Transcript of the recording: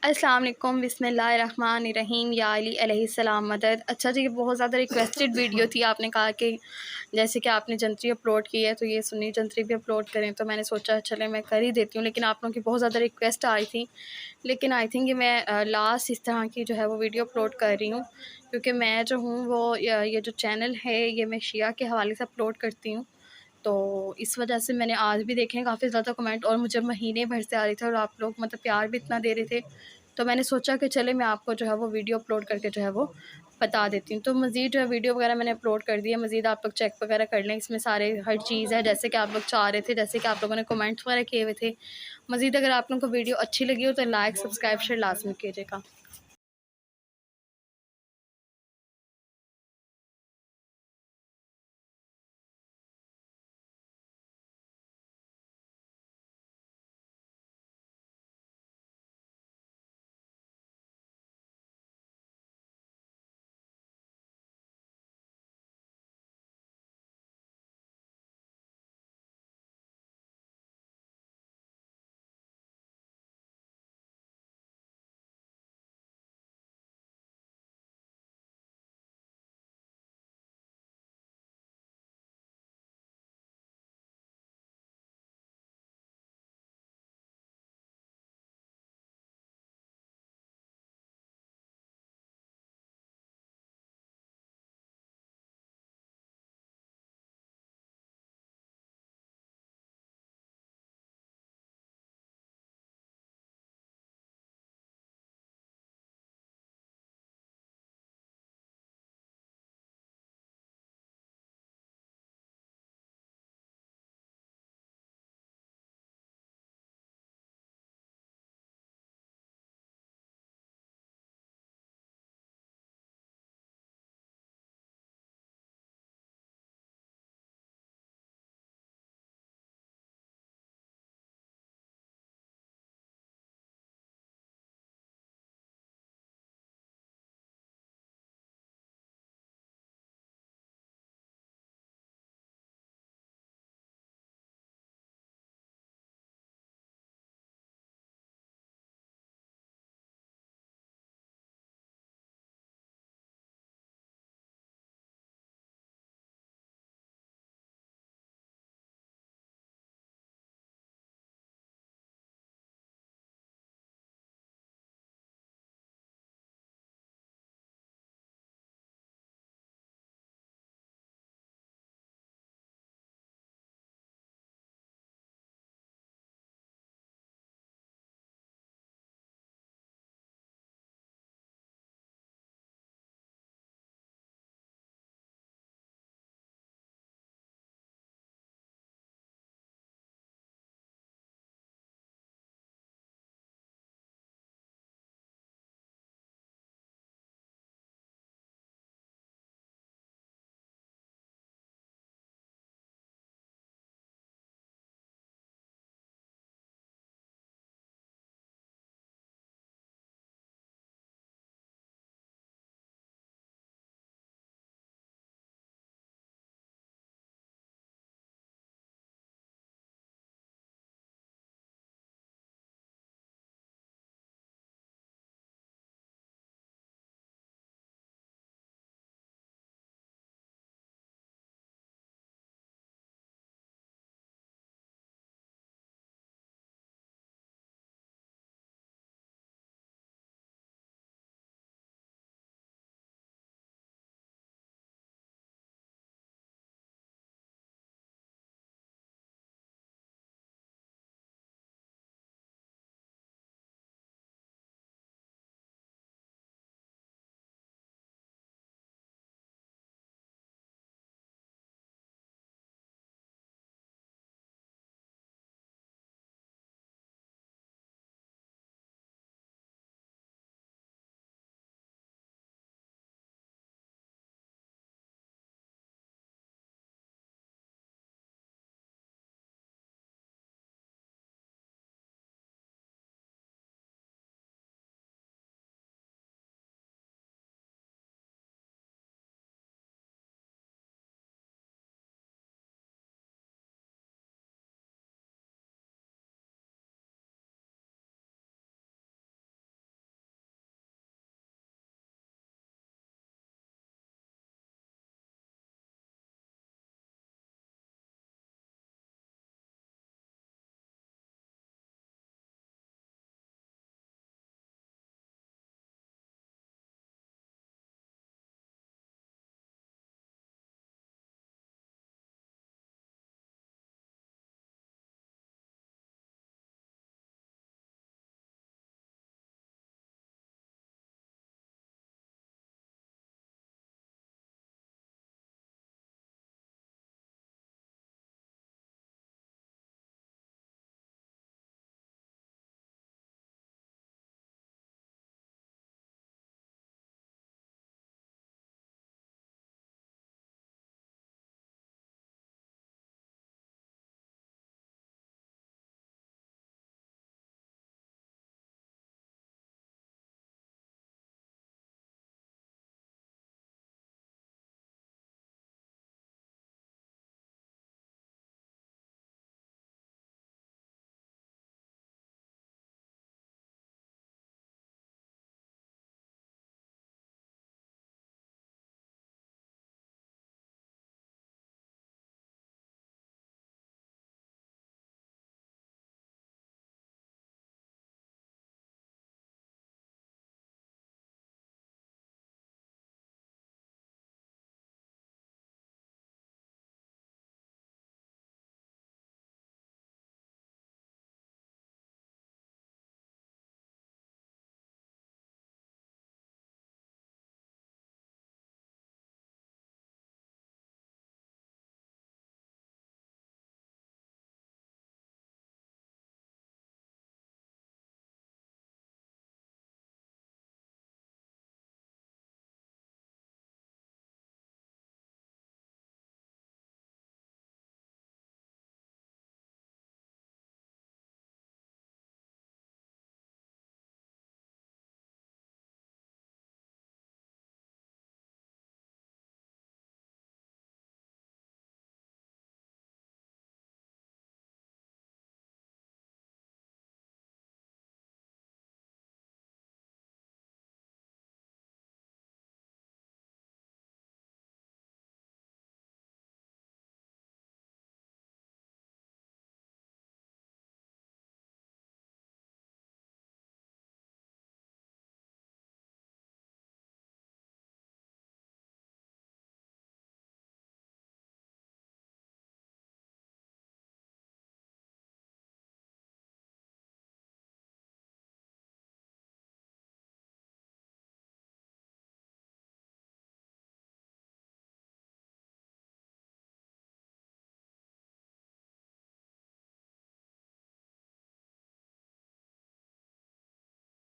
अस्सलाम वालेकुम बिस्मिल्लाहिर्रहमानिर्रहीम या अली अलैहिस्सलाम मदद। अच्छा जी, ये बहुत ज़्यादा रिक्वेस्टेड वीडियो थी। आपने कहा कि जैसे कि आपने जंतरी अपलोड की है तो ये सुन्नी जंतरी भी अपलोड करें, तो मैंने सोचा चले मैं कर ही देती हूँ। लेकिन आप लोगों की बहुत ज़्यादा रिक्वेस्ट आई थी, लेकिन आई थिंक ये मैं लास्ट इस तरह की जो है वो वीडियो अपलोड कर रही हूँ, क्योंकि मैं जो हूँ वो ये जो चैनल है ये मैं शिया के हवाले से अपलोड करती हूँ। तो इस वजह से मैंने आज भी देखे हैं काफ़ी ज़्यादा कमेंट, और मुझे महीने भर से आ रहे थे और आप लोग मतलब प्यार भी इतना दे रहे थे, तो मैंने सोचा कि चले मैं आपको जो है वो वीडियो अपलोड करके जो है वो बता देती हूँ। तो मज़ीद जो है वीडियो वगैरह मैंने अपलोड कर दी है, मज़ीद आप लोग चेक वगैरह कर लें, इसमें सारे हर चीज़ है जैसे कि आप लोग चाह रहे थे, जैसे कि आप लोगों ने कमेंट्स वगैरह किए हुए थे। मज़ीद अगर आप लोगों को वीडियो अच्छी लगी हो तो लाइक सब्सक्राइब शेयर लाजमी कीजिएगा।